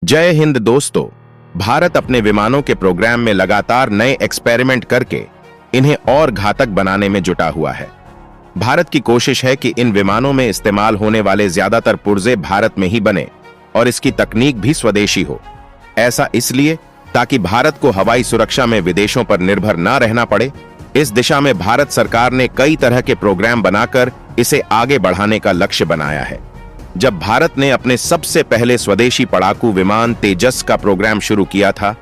जय हिंद दोस्तों। भारत अपने विमानों के प्रोग्राम में लगातार नए एक्सपेरिमेंट करके इन्हें और घातक बनाने में जुटा हुआ है। भारत की कोशिश है कि इन विमानों में इस्तेमाल होने वाले ज्यादातर पुर्जे भारत में ही बने और इसकी तकनीक भी स्वदेशी हो। ऐसा इसलिए ताकि भारत को हवाई सुरक्षा में विदेशों पर निर्भर न रहना पड़े। इस दिशा में भारत सरकार ने कई तरह के प्रोग्राम बनाकर इसे आगे बढ़ाने का लक्ष्य बनाया है। जब भारत ने अपने सबसे पहले स्वदेशी पड़ाकू विमान तेजस का प्रोग्राम शुरू किया था,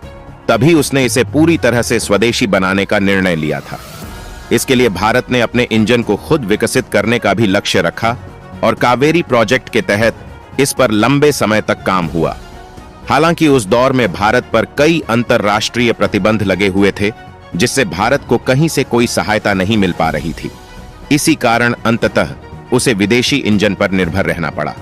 तभी उसने इसे पूरी तरह से स्वदेशी बनाने का निर्णय लिया था। इसके लिए भारत ने अपने इंजन को खुद विकसित करने का भी लक्ष्य रखा और कावेरी प्रोजेक्ट के तहत इस पर लंबे समय तक काम हुआ। हालांकि उस दौर में भारत पर कई अंतरराष्ट्रीय प्रतिबंध लगे हुए थे, जिससे भारत को कहीं से कोई सहायता नहीं मिल पा रही थी। इसी कारण अंततः उसे विदेशी इंजन पर निर्भर रहना पड़ा।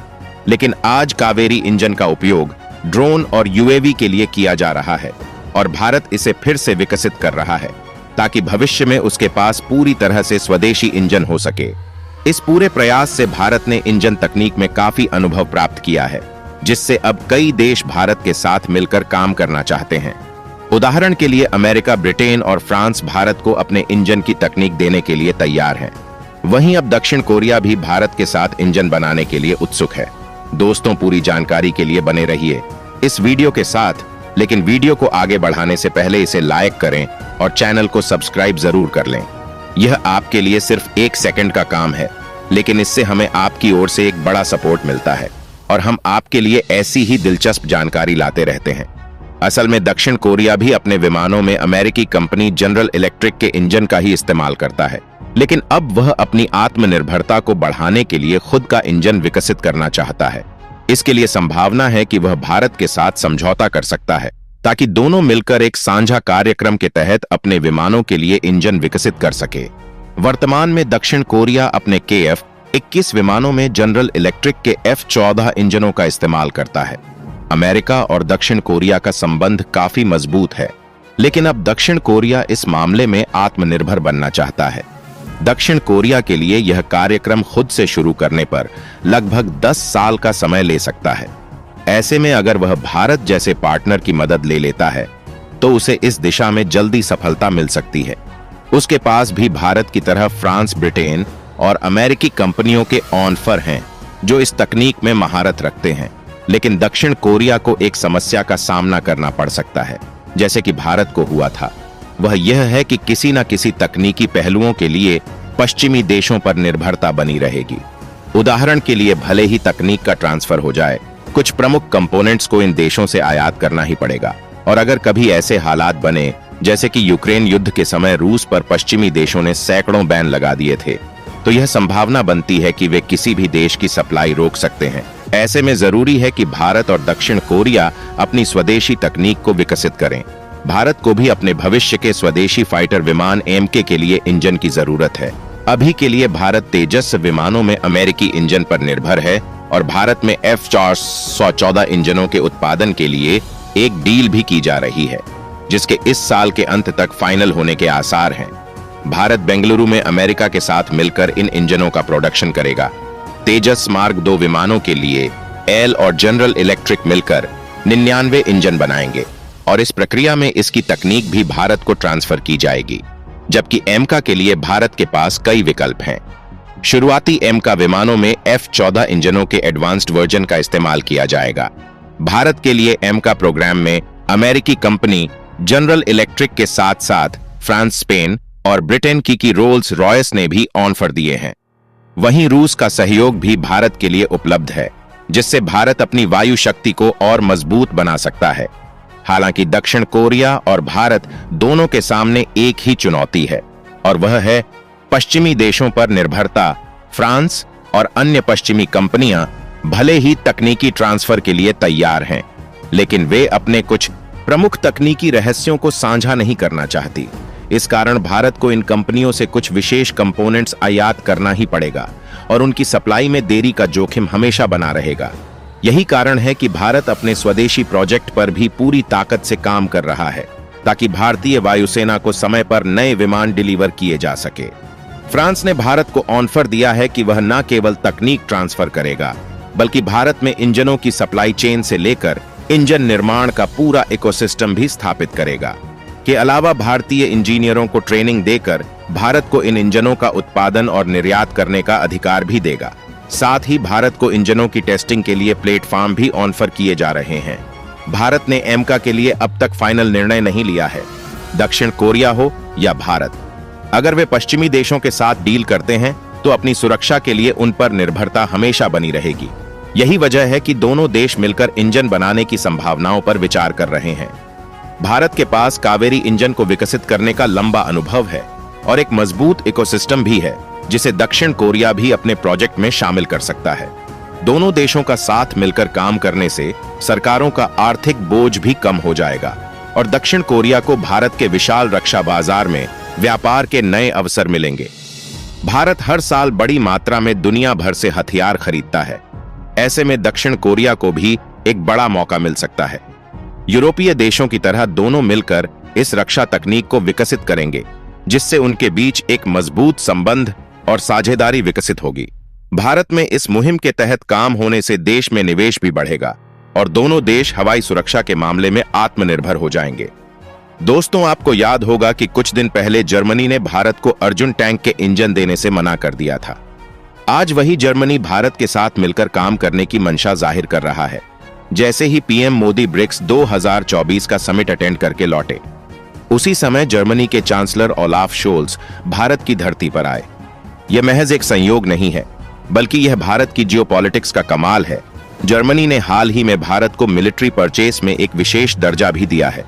लेकिन आज कावेरी इंजन का उपयोग ड्रोन और यूएवी के लिए किया जा रहा है और भारत इसे फिर से विकसित कर रहा है ताकि भविष्य में उसके पास पूरी तरह से स्वदेशी इंजन हो सके। इस पूरे प्रयास से भारत ने इंजन तकनीक में काफी अनुभव प्राप्त किया है, जिससे अब कई देश भारत के साथ मिलकर काम करना चाहते हैं। उदाहरण के लिए अमेरिका, ब्रिटेन और फ्रांस भारत को अपने इंजन की तकनीक देने के लिए तैयार हैं। वहीं अब दक्षिण कोरिया भी भारत के साथ इंजन बनाने के लिए उत्सुक है। दोस्तों, पूरी जानकारी के लिए बने रहिए इस वीडियो के साथ, लेकिन वीडियो को आगे बढ़ाने से पहले इसे लाइक करें और चैनल को सब्सक्राइब जरूर कर लें। यह आपके लिए सिर्फ 1 सेकंड का काम है, लेकिन इससे हमें आपकी ओर से एक बड़ा सपोर्ट मिलता है और हम आपके लिए ऐसी ही दिलचस्प जानकारी लाते रहते हैं। असल में दक्षिण कोरिया भी अपने विमानों में अमेरिकी कंपनी जनरल इलेक्ट्रिक के इंजन का ही इस्तेमाल करता है, लेकिन अब वह अपनी आत्मनिर्भरता को बढ़ाने के लिए खुद का इंजन विकसित करना चाहता है। इसके लिए संभावना है कि वह भारत के साथ समझौता कर सकता है ताकि दोनों मिलकर एक साझा कार्यक्रम के तहत अपने विमानों के लिए इंजन विकसित कर सके। वर्तमान में दक्षिण कोरिया अपने KF-21 विमानों में जनरल इलेक्ट्रिक के F-14 इंजनों का इस्तेमाल करता है। अमेरिका और दक्षिण कोरिया का संबंध काफी मजबूत है, लेकिन अब दक्षिण कोरिया इस मामले में आत्मनिर्भर बनना चाहता है। दक्षिण कोरिया के लिए यह कार्यक्रम खुद से शुरू करने पर लगभग 10 साल का समय ले सकता है। ऐसे में अगर वह भारत जैसे पार्टनर की मदद ले लेता है तो उसे इस दिशा में जल्दी सफलता मिल सकती है। उसके पास भी भारत की तरह फ्रांस, ब्रिटेन और अमेरिकी कंपनियों के ऑफर हैं जो इस तकनीक में महारत रखते हैं। लेकिन दक्षिण कोरिया को एक समस्या का सामना करना पड़ सकता है, जैसे कि भारत को हुआ था। वह यह है कि किसी न किसी तकनीकी पहलुओं के लिए पश्चिमी देशों पर निर्भरता बनी रहेगी। उदाहरण के लिए, भले ही तकनीक का ट्रांसफर हो जाए, कुछ प्रमुख कंपोनेंट्स को इन देशों से आयात करना ही पड़ेगा। और अगर कभी ऐसे हालात बने जैसे कि यूक्रेन युद्ध के समय रूस पर पश्चिमी देशों ने सैकड़ों बैन लगा दिए थे, तो यह संभावना बनती है कि वे किसी भी देश की सप्लाई रोक सकते हैं। ऐसे में जरूरी है कि भारत और दक्षिण कोरिया अपनी स्वदेशी तकनीक को विकसित करें। भारत को भी अपने भविष्य के स्वदेशी फाइटर विमान MK के लिए इंजन की जरूरत है। अभी के लिए भारत तेजस विमानों में अमेरिकी इंजन पर निर्भर है और भारत में F-414 इंजनों के उत्पादन के लिए एक डील भी की जा रही है, जिसके इस साल के अंत तक फाइनल होने के आसार हैं। भारत बेंगलुरु में अमेरिका के साथ मिलकर इन इंजनों का प्रोडक्शन करेगा। तेजस मार्क 2 विमानों के लिए एल और जनरल इलेक्ट्रिक मिलकर 99 इंजन बनाएंगे और इस प्रक्रिया में इसकी तकनीक भी भारत को ट्रांसफर की जाएगी। जबकि MK के लिए भारत के पास कई विकल्प हैं। शुरुआती MK विमानों में F-14 इंजनों के एडवांस्ड वर्जन का इस्तेमाल किया जाएगा। भारत के लिए MK प्रोग्राम में अमेरिकी कंपनी जनरल इलेक्ट्रिक के साथ साथ फ्रांस, स्पेन और ब्रिटेन की रोल्स रॉयस ने भी ऑफर दिए हैं। वहीं रूस का सहयोग भी भारत के लिए उपलब्ध है, जिससे भारत अपनी वायु शक्ति को और मजबूत बना सकता है। हालांकि दक्षिण कोरिया और भारत दोनों के सामने एक ही चुनौती है, और वह है पश्चिमी देशों पर निर्भरता। फ्रांस और अन्य पश्चिमी कंपनियां भले ही तकनीकी ट्रांसफर के लिए तैयार हैं, लेकिन वे अपने कुछ प्रमुख तकनीकी रहस्यों को साझा नहीं करना चाहती। इस कारण भारत को इन कंपनियों से कुछ विशेष कंपोनेंट्स आयात करना ही पड़ेगा और उनकी सप्लाई में देरी का जोखिम हमेशा बना रहेगा। यही कारण है कि भारत अपने स्वदेशी प्रोजेक्ट पर भी पूरी ताकत से काम कर रहा है ताकि भारतीय वायुसेना को समय पर नए विमान डिलीवर किए जा सके। फ्रांस ने भारत को ऑफर दिया है कि वह न केवल तकनीक ट्रांसफर करेगा, बल्कि भारत में इंजनों की सप्लाई चेन से लेकर इंजन निर्माण का पूरा इकोसिस्टम भी स्थापित करेगा। के अलावा भारतीय इंजीनियरों को ट्रेनिंग देकर भारत को इन इंजनों का उत्पादन और निर्यात करने का अधिकार भी देगा। साथ ही भारत को इंजनों की टेस्टिंग के लिए प्लेटफॉर्म भी ऑफर किए जा रहे हैं। भारत ने एमका के लिए अब तक फाइनल निर्णय नहीं लिया है। दक्षिण कोरिया हो या भारत, अगर वे पश्चिमी देशों के साथ डील करते हैं तो अपनी सुरक्षा के लिए उन पर निर्भरता हमेशा बनी रहेगी। यही वजह है कि दोनों देश मिलकर इंजन बनाने की संभावनाओं पर विचार कर रहे हैं। भारत के पास कावेरी इंजन को विकसित करने का लंबा अनुभव है और एक मजबूत इकोसिस्टम भी है जिसे दक्षिण कोरिया भी अपने प्रोजेक्ट में शामिल कर सकता है। दोनों देशों का साथ मिलकर काम करने से सरकारों का आर्थिक बोझ भी कम हो जाएगा और दक्षिण कोरिया को भारत के विशाल रक्षा बाजार में व्यापार के नए अवसर मिलेंगे। भारत हर साल बड़ी मात्रा में दुनिया भर से हथियार खरीदता है। ऐसे में दक्षिण कोरिया को भी एक बड़ा मौका मिल सकता है। यूरोपीय देशों की तरह दोनों मिलकर इस रक्षा तकनीक को विकसित करेंगे, जिससे उनके बीच एक मजबूत संबंध और साझेदारी विकसित होगी। भारत में इस मुहिम के तहत काम होने से देश में निवेश भी बढ़ेगा और दोनों देश हवाई सुरक्षा के मामले में आत्मनिर्भर हो जाएंगे। दोस्तों, आपको याद होगा कि कुछ दिन पहले जर्मनी ने भारत को अर्जुन टैंक के इंजन देने से मना कर दिया था। आज वही जर्मनी भारत के साथ मिलकर काम करने की मंशा जाहिर कर रहा है। जैसे ही पीएम मोदी ब्रिक्स 2024 का समिट अटेंड करके लौटे, उसी समय जर्मनी के चांसलर ओलाफ शोल्स भारत की धरती पर आए। यह महज एक संयोग नहीं है, बल्कि यह भारत की जियोपॉलिटिक्स का कमाल है। जर्मनी ने हाल ही में भारत को मिलिट्री परचेस में एक विशेष दर्जा भी दिया है।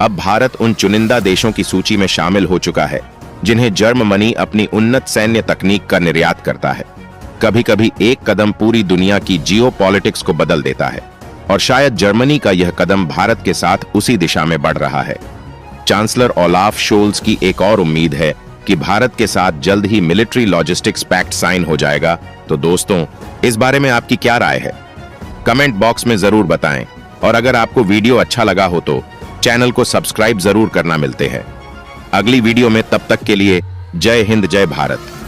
अब भारत उन चुनिंदा देशों की सूची में शामिल हो चुका है जिन्हें जर्मनी अपनी उन्नत सैन्य तकनीक का निर्यात करता है। कभी कभी एक कदम पूरी दुनिया की जियोपॉलिटिक्स को बदल देता है और शायद जर्मनी का यह कदम भारत के साथ उसी दिशा में बढ़ रहा है। चांसलर ओलाफ शोल्स की एक और उम्मीद है कि भारत के साथ जल्द ही मिलिट्री लॉजिस्टिक्स पैक्ट साइन हो जाएगा। तो दोस्तों, इस बारे में आपकी क्या राय है? कमेंट बॉक्स में जरूर बताएं और अगर आपको वीडियो अच्छा लगा हो तो चैनल को सब्सक्राइब जरूर करना। मिलते हैं अगली वीडियो में, तब तक के लिए जय हिंद, जय भारत।